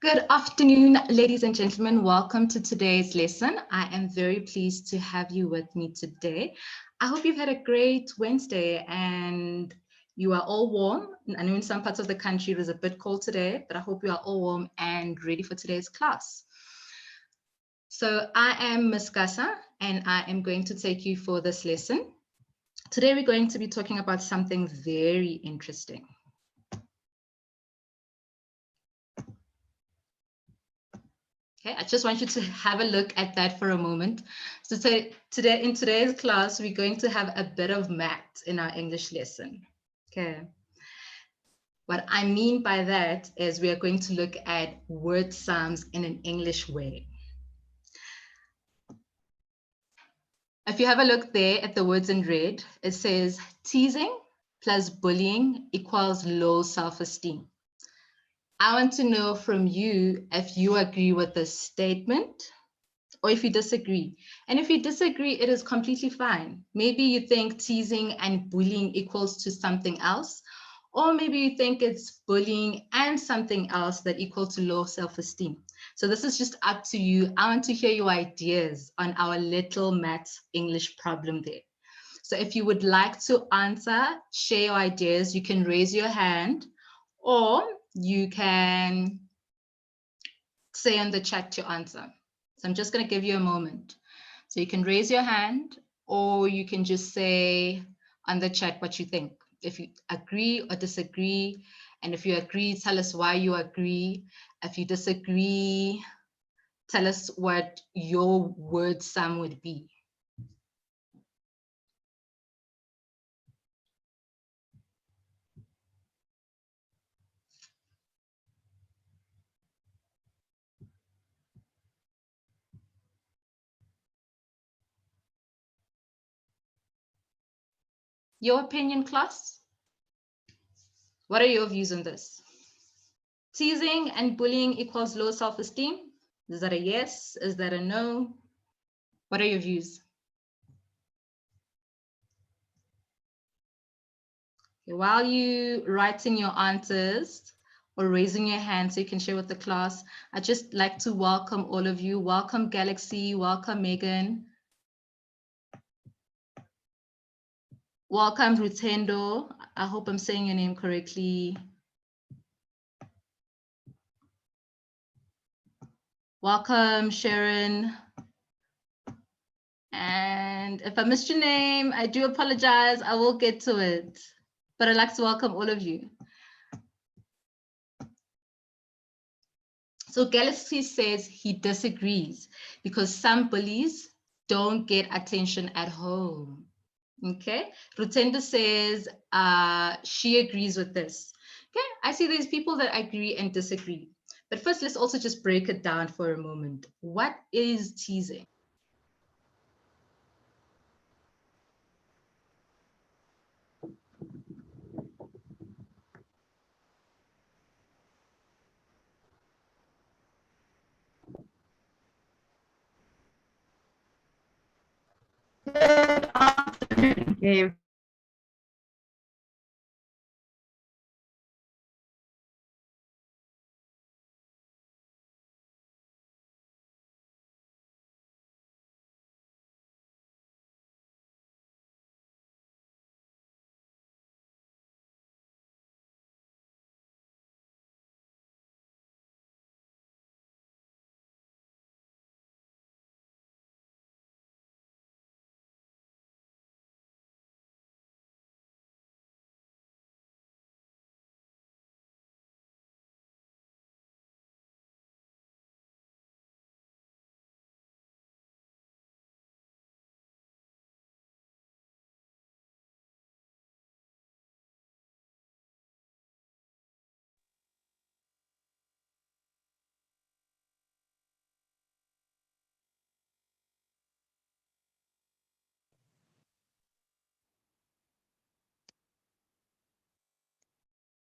Good afternoon, ladies and gentlemen. Welcome to today's lesson. I am very pleased to have you with me today. I hope you've had a great Wednesday and you are all warm. I know in some parts of the country it was a bit cold today, but I hope you are all warm and ready for today's class. So I am Ms. Gasa and I am going to take you for this lesson. Today we're going to be talking about something very interesting. Okay, I just want you to have a look at that for a moment. So today, in today's class, we're going to have a bit of math in our English lesson. Okay. What I mean by that is we are going to look at word sums in an English way. If you have a look there at the words in red, it says teasing plus bullying equals low self-esteem. I want to know from you if you agree with this statement or if you disagree. And if you disagree, it is completely fine. Maybe you think teasing and bullying equals to something else, or maybe you think it's bullying and something else that equal to low self-esteem. So this is just up to you. I want to hear your ideas on our little maths English problem there. So if you would like to answer, share your ideas, you can raise your hand, or you can say in the chat your answer. So I'm just going to give you a moment. So you can raise your hand or you can just say on the chat what you think. If you agree or disagree, and if you agree, tell us why you agree. If you disagree, tell us what your word sum would be. Your opinion, class? What are your views on this? Teasing and bullying equals low self-esteem? Is that a yes? Is that a no? What are your views? Okay, while you writing your answers or raising your hand so you can share with the class, I'd just like to welcome all of you. Welcome Galaxy, welcome Megan. Welcome Rutendo. I hope I'm saying your name correctly. Welcome Sharon. And if I missed your name, I do apologize. I will get to it. But I'd like to welcome all of you. So Galaxy says he disagrees because some bullies don't get attention at home. Okay, Rutenda says she agrees with this. Okay, I see there's people that agree and disagree. But first, let's also just break it down for a moment. What is teasing? Good afternoon. Okay.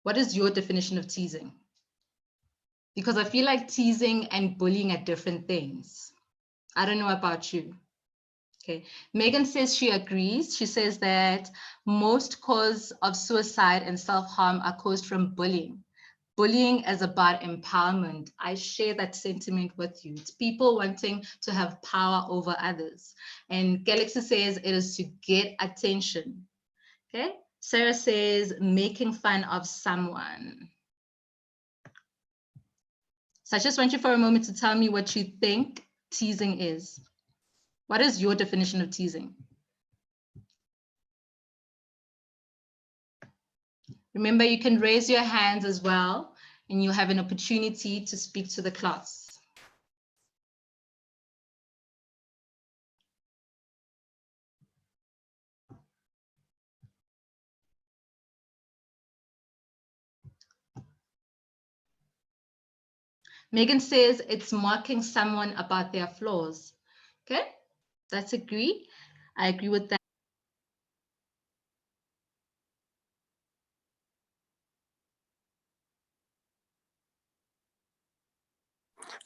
What is your definition of teasing? Because I feel like teasing and bullying are different things. I don't know about you. Okay, Megan says she agrees. She says that most cause of suicide and self-harm are caused from bullying. bullying is about empowerment. I share that sentiment with you. It's people wanting to have power over others. And Galaxy says it is to get attention. Okay. Sarah says making fun of someone. So I just want you for a moment to tell me what you think teasing is. What is your definition of teasing? Remember, you can raise your hands as well, and you have an opportunity to speak to the class. Megan says it's mocking someone about their flaws. Okay, let's agree. I agree with that.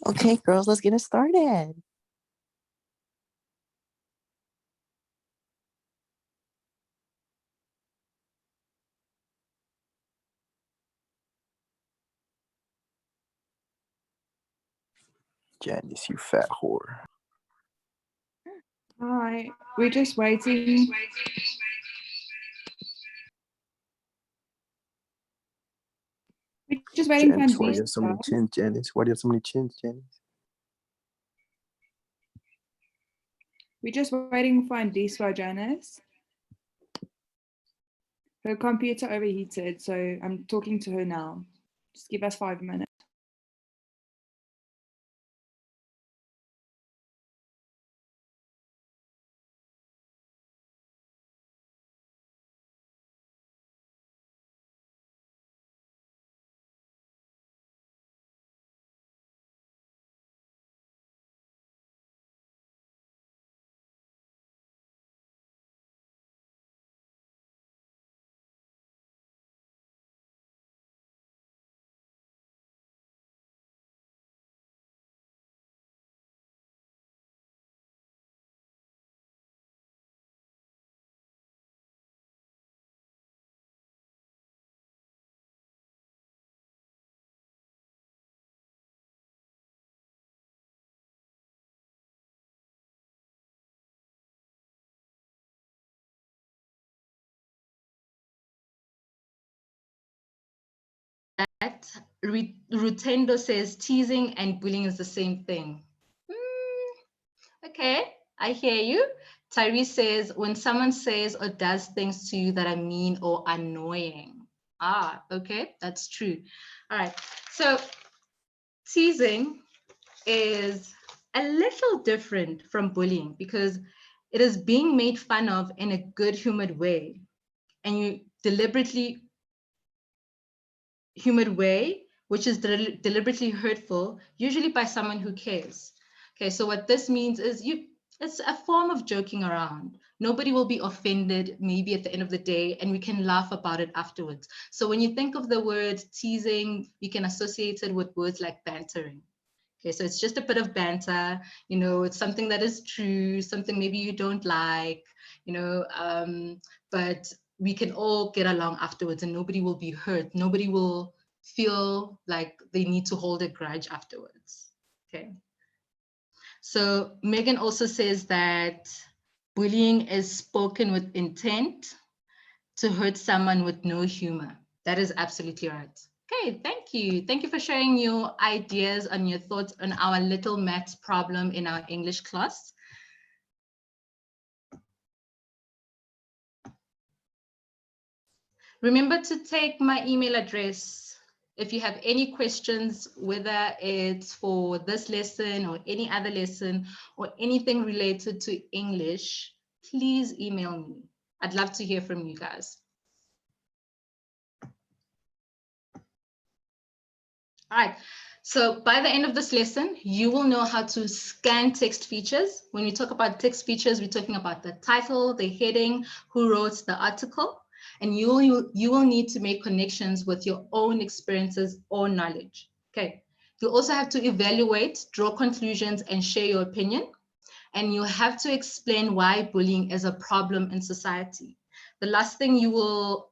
Okay, girls, let's get it started. Janice, you fat whore. Hi, we're just waiting. We're just waiting Janice, for why do you have so many chins, Janice? Why do you have so many chins, Janice? We're just waiting for Andiswa, Janice. Her computer overheated, so I'm talking to her now. Just give us 5 minutes. Rutendo says teasing and bullying is the same thing. Okay, I hear you. Tyrese says when someone says or does things to you that are mean or annoying. Ah, okay, that's true. All right, so teasing is a little different from bullying because it is being made fun of in a good humored way, and you deliberately humored way, which is deliberately hurtful, usually by someone who cares. Okay, so what this means is it's a form of joking around. Nobody will be offended maybe at the end of the day, and we can laugh about it afterwards. So when you think of the word teasing, you can associate it with words like bantering. Okay, so it's just a bit of banter, you know, it's something that is true, something maybe you don't like, you know, but we can all get along afterwards and nobody will be hurt. Nobody will feel like they need to hold a grudge afterwards. Okay. So Megan also says that bullying is spoken with intent to hurt someone with no humor. That is absolutely right. Okay, thank you. Thank you for sharing your ideas and your thoughts on our little maths problem in our English class. Remember to take my email address if you have any questions, whether it's for this lesson or any other lesson or anything related to English, please email me. I'd love to hear from you guys. All right, so by the end of this lesson, you will know how to scan text features. When we talk about text features, we're talking about the title, the heading, who wrote the article, and you will need to make connections with your own experiences or knowledge. Okay, you also have to evaluate, draw conclusions, and share your opinion. And you have to explain why bullying is a problem in society. The last thing you will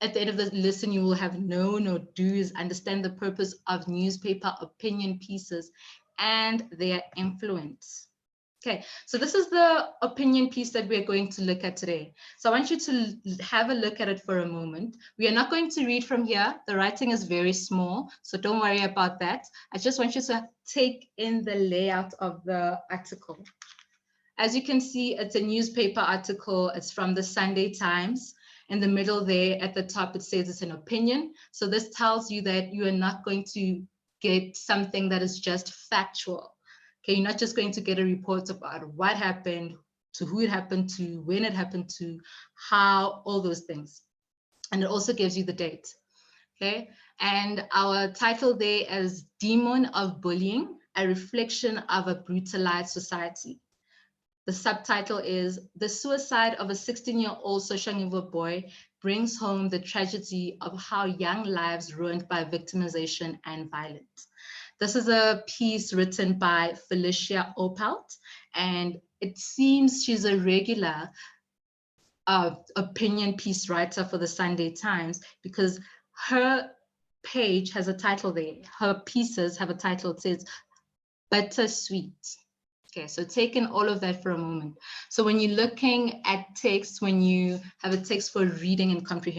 at the end of the lesson, you will have known or do's, understand the purpose of newspaper opinion pieces and their influence. Okay, so this is the opinion piece that we're going to look at today. So I want you to have a look at it for a moment. We are not going to read from here. The writing is very small, so don't worry about that. I just want you to take in the layout of the article. As you can see, it's a newspaper article. It's from the Sunday Times. In the middle there at the top, it says it's an opinion. So this tells you that you are not going to get something that is just factual. Okay, you're not just going to get a report about what happened, to who it happened to, when it happened to, how, all those things. And it also gives you the date. Okay, and our title there is Demon of Bullying, a reflection of a brutalized society. The subtitle is The Suicide of a 16-year-old Soshanguve boy brings home the tragedy of how young lives ruined by victimization and violence. This is a piece written by Felicia Opelt, and it seems she's a regular opinion piece writer for the Sunday Times because her page has a title there. Her pieces have a title. It says Bittersweet. Okay, so take in all of that for a moment. So when you're looking at text, when you have a text for reading and comprehension,